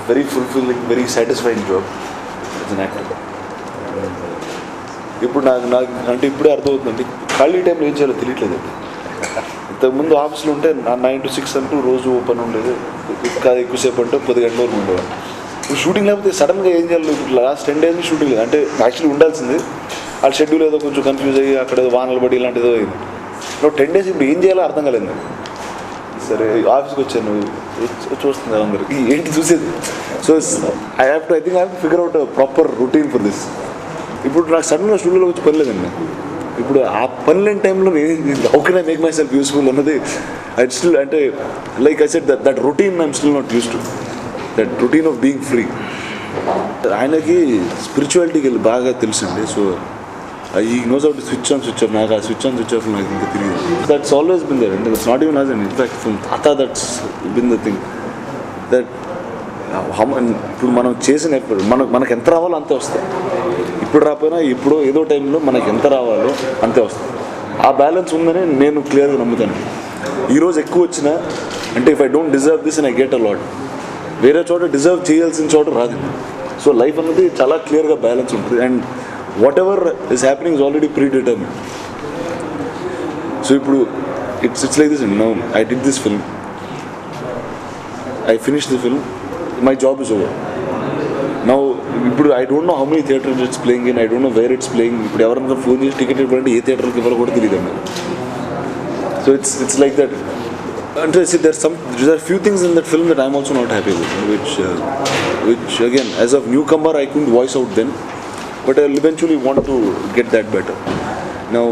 very fulfilling, very satisfying job as an actor. ఇప్పుడు నాకు అంటే ఇప్పుడే అర్థమవుతుందండి, ఖాళీ టైంలో ఏం చేయాలో తెలియట్లేదు. ఇంతకుముందు ఆఫీస్లో ఉంటే 9 to 6 అంటూ రోజు ఓపెన్ ఉండేది, కాదు ఎక్కువసేపు అంటే 10 గంటల వరకు ఉండేవాడు. ఇప్పుడు షూటింగ్ లేకపోతే సడన్గా ఏం చేయాలి? ఇప్పుడు లాస్ట్ 10 days షూటింగ్ లేదు, అంటే యాక్చువల్లీ ఉండాల్సింది, వాళ్ళ షెడ్యూల్ ఏదో కొంచెం కన్ఫ్యూజ్ అయ్యి అక్కడ ఏదో వానలు పడి ఇలాంటిదో అయింది. 10 days ఇప్పుడు ఏం చేయాలో అర్థం కాలేదు. సరే ఆఫీస్కి వచ్చాను, చూస్తుంది అందరికి ఏంటి చూసేది. So I think I have to figure out proper routine for this. ఇప్పుడు నాకు సడన్గా స్టూడియోలో వచ్చి పని లేదండి. ఇప్పుడు ఆ పని లేని టైంలో how can I make myself useful అన్నది ఐ స్టిల్, అంటే like I said that routine I'm still not used to, that routine of being free. ఆయనకి స్పిరిచువాలిటీకి వెళ్ళి బాగా తెలుసండి. సో ఈ నోస్ అవుట్ స్విచ్ ఆన్ స్విచ్ ఆఫ్, నాకు ఆ స్విచ్ ఆన్ స్విచ్ ఆఫ్ నాకు ఇంకా తెలియదు. That's always been there and that's not even as and in fact from తాత that's been the thing that ఇప్పుడు మనం చేసిన ఎప్పుడు మనకు ఎంత రావాలో అంతే వస్తాయి. ఇప్పుడు రాకపోయినా ఇప్పుడు ఏదో టైంలో మనకి ఎంత రావాలో అంతే వస్తుంది. ఆ బ్యాలెన్స్ ఉందని నేను క్లియర్గా నమ్ముతాను. ఈరోజు ఎక్కువ వచ్చినా అంటే if I don't deserve this and I get a lot, వేరే చోట డిజర్వ్ చేయాల్సిన చోట రాదు. సో లైఫ్ అన్నది చాలా క్లియర్గా బ్యాలెన్స్ ఉంటుంది and whatever is happening is already predetermined. So ఇప్పుడు it's like this. Now I did this film, I finish the film, my job is over. Now, I don't know how many theatres it's playing in, I don't know where it's playing. If you have phone cheese ticket, you can't get theatre ki. So it's like that. And see, there are few things in that film that I'm also not happy with, which again, as a newcomer, I couldn't voice out then, but I'll eventually want to get that better. Now,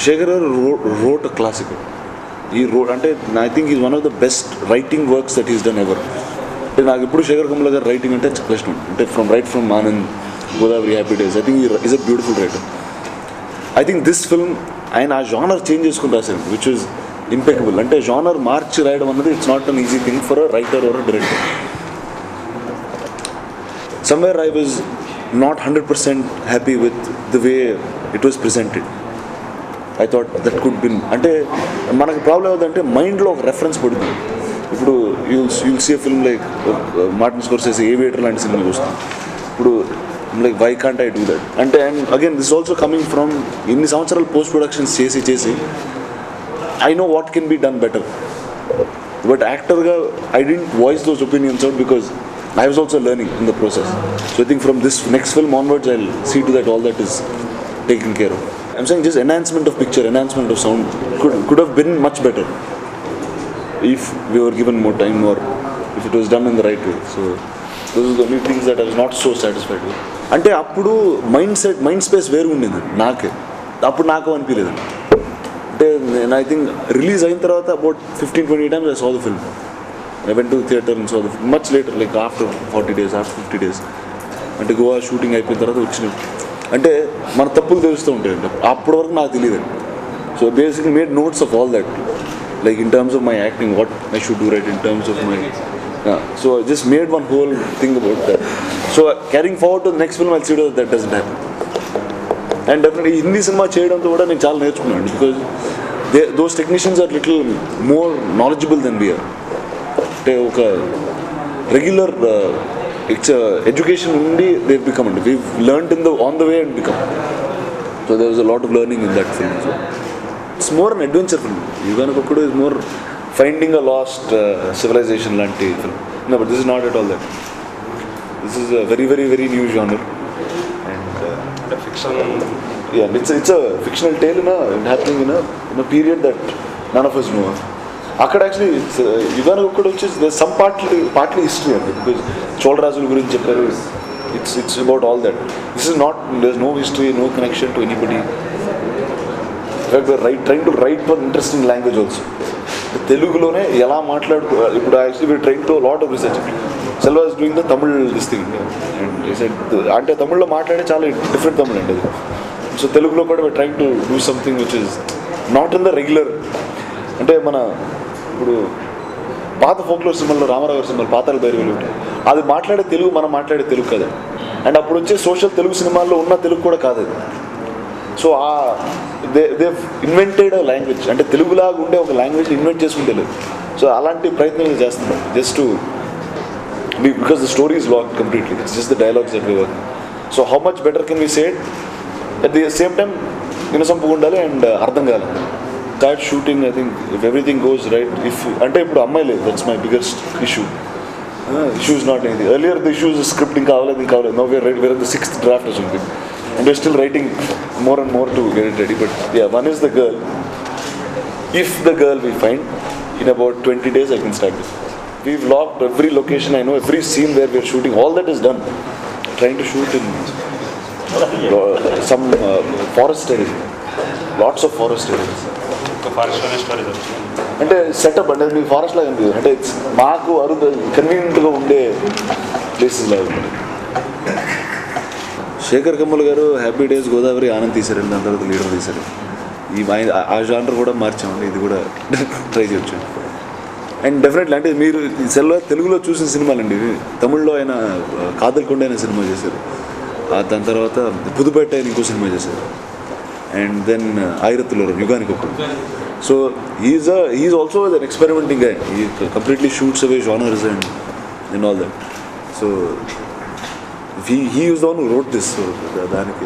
Shekhar wrote a classical. He wrote, and I think he's one of the best writing works that he's done ever. నాకు ఇప్పుడు శేఖర్ కమల గారు writing అంటే కష్టం, అంటే from Anand, Godavari, happy days. I think is a beautiful writer. I think this film ఆయన ఆ genre change చేసుకుని రాశారు, విచ్ ఇస్ ఇంపెకబుల్. అంటే జానర్ మార్చి రాయడం అన్నది it's not an easy thing for a writer or a director. Somewhere I was not 100% happy with the way it was presented. I thought that could been, అంటే మనకు problem ఏదంటే మైండ్లో ఒక reference పడుతుంది. ఇప్పుడు you'll see a film like Martin Scorsese Aviator లాంటి సినిమా చూస్తాం. ఇప్పుడు like why can't I do that అంటే, and again this also coming from ఇన్ని సంవత్సరాలు పోస్ట్ ప్రొడక్షన్స్ చేసి I know what can be done better. But యాక్టర్గా I don't voice those opinions out because I was also learning in the process. So I think from this next film onwards, I'll see to that all that is taken care of. I'm saying just enhancement of picture, enhancement of sound could have been much better if we were given more time or if it was done in the right way. So those are the only things that I was not so satisfied with. అంటే అప్పుడు mind space వేరు ఉండేది నాకే, అప్పుడు నాకు అనిపించలేదు. అంటే I think release అయిన తర్వాత about 15-20 times I saw the film. I went to the theatre and saw the film much later, like after 40 days, after 50 days. అంటే గోవా షూటింగ్ అయిపోయిన తర్వాత వచ్చినాం. అంటే మన తప్పులు తెలుస్తూ ఉంటాయండి, అప్పటి వరకు నాకు తెలియదు. So basically made notes of all that, like in terms of my acting, what I should do right in terms of my, so I just made one whole thing about that. So carrying forward to the next film I see that doesn't happen. And definitely Hindi cinema చేయడంతో కూడా నేను చాలా నేర్చుకున్నాను, because those technicians are little more knowledgeable than we are. అంటే ఒక regular education నుండి they become అండి, we learned on the way and become. So there was a lot of learning in that film. So it's more an adventure film. Yuganikokkadu is more finding a lost civilisation లాంటి film. No, but this is not at all that. This is a very very very new genre and fiction. Yeah, it's a fictional tale happening in a period that none of us know of. అక్కడ actually యుగానికి ఒక్కడు వచ్చేసి some partly history అండి, because చోళరాజుల గురించి చెప్పారు. It's about all that. This is not, there is no history, no connection to anybody. Trying to write for interesting language also. తెలుగులోనే ఎలా ఇప్పుడు actually trying to lot of research. Selva is doing the Tamil this thing, అంటే తమిళ్లో మాట్లాడే చాలా different Tamil అండి అది. So తెలుగులో కూడా trying to do something which is not in the regular. అంటే మన ఇప్పుడు పాత ఫోక్లోర్ సినిమాల్లో రామారావు గారి సినిమాలు పాతాల భైరవులు ఉంటాయి, అది మాట్లాడే తెలుగు మనం మాట్లాడే తెలుగు కదా. అండ్ అప్పుడు వచ్చే సోషల్ తెలుగు సినిమాల్లో ఉన్న తెలుగు కూడా కాదు అది. So they invented a language, అంటే తెలుగులాగా ఉండే ఒక లాంగ్వేజ్ ఇన్వెంట్ చేసుకుంటే లేదు. సో అలాంటి ప్రయత్నాలు చేస్తున్నారు just to because the story is lock completely, it's just the dialogues that we work. So how much better can we say it at the same time వినసొంపుగా ఉండాలి అండ్ అర్థం కావాలి. Start shooting, I think if everything goes right, if అంటే ఇప్పుడు అమ్మాయి లేదు, that's my biggest issue. Issues not ఇది earlier the issues script ఇంకా కావలేదు. No where the 6th draft or something, and we're still writing more and more to get it ready. But yeah, one is the girl. If the girl we find in about 20 days, I can start it. We've locked every location, I know every scene where we're shooting, all that is done. Trying to shoot in some forest area, lots of forest areas. అంటే setup అంటే మీకు forest లాగా అనిపిస్తుంది, అంటే మాకు అరుదు కన్వీనియంట్గా ఉండే ప్లేసెస్ లాగా ఉంటుంది. శేఖర్ కమ్ముల్ గారు హ్యాపీ డేస్, గోదావరి, ఆనంద్ తీశారు, దాని తర్వాత లీడర్ తీశారు. ఆ జానర్ కూడా మార్చామండి, ఇది కూడా ట్రై చేయొచ్చు. అండ్ డెఫినెట్లీ అంటే మీరు తెలుగులో చూసిన సినిమాలండి ఇవి. తమిళ్లో ఆయన కాదల్కొండ అయిన సినిమా చేశారు, దాని తర్వాత పుదుపేట అయిన ఇంకో సినిమా చేశారు, అండ్ దెన్ ఆయిరత్తులో యుగానికి ఒకటి. So he's also an experimenting guy. He completely shoots away genres and all that. So he was the one who wrote this. So దానికి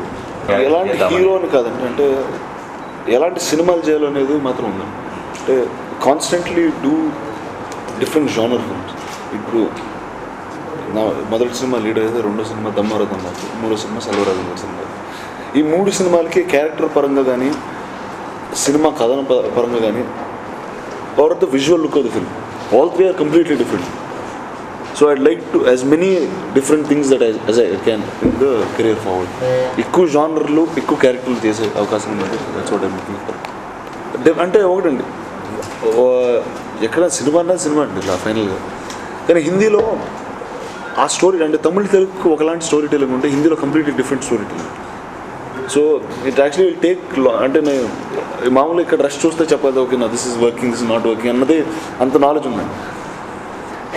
ఎలాంటి హీరో అని కాదండి, అంటే ఎలాంటి సినిమాలు చేయాలనేది మాత్రం ఉంది. అంటే constantly do different genre films. ఇప్పుడు నా మొదటి సినిమా లీడర్ అయితే, రెండో సినిమా దమ్మారథం, మూడో సినిమా సెల్వరాజు సినిమా. ఈ 3 సినిమాలకి క్యారెక్టర్ పరంగా కానీ, సినిమా కథన పరంగా కానీ, or the visual look of the film, all 3 are completely different. So I'd like to as many different things that as I can in the career forward. ఎక్కువ జానర్లు, ఎక్కువ క్యారెక్టర్లు చేసే అవకాశం ఉంది. That's what I'm looking for. అంటే ఒకటండి, ఎక్కడ cinema అండి ఇలా ఫైనల్గా. కానీ హిందీలో ఆ స్టోరీ, అంటే తమిళ తెలుగుకు ఒకలాంటి స్టోరీ టెలింగ్ ఉంటే, హిందీలో completely different story telling. So it actually will take అంటే నేను మామూలుగా ఇక్కడ రష్ చూస్తే చెప్పదు, ఓకే నా this is working, this is not working అన్నది అంత నాలెడ్జ్ ఉంది.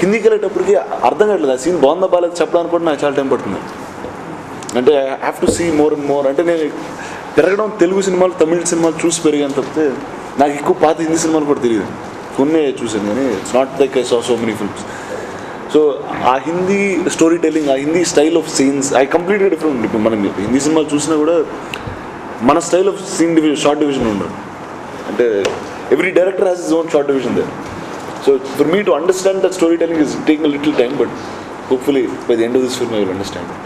హిందీకి వెళ్ళేటప్పటికి అర్థం కావట్లేదు, ఆ సీన్ బాగుందా బాగాలేదు చెప్పడానికి కూడా నాకు చాలా టైం పడుతుంది. అంటే I have to see more and more. అంటే నేను పెరగడం తెలుగు సినిమాలు, తమిళ సినిమాలు చూసి పెరిగాను తప్పితే నాకు ఎక్కువ పాత హిందీ సినిమాలు కూడా తెలియదు, కొన్ని చూసాను. కానీ it's not like I saw so many films. So ఆ హిందీ స్టోరీ టెల్లింగ్, ఆ Hindi style of scenes I కంప్లీట్గా డిఫరెంట్. ఇప్పుడు మనం హిందీ సినిమాలు చూసినా కూడా మన style of scene division, short division ఉండదు. అంటే every director has his own short division there. So for me to understand that story telling is taking a little time, but hopefully by the end of this film I will understand it.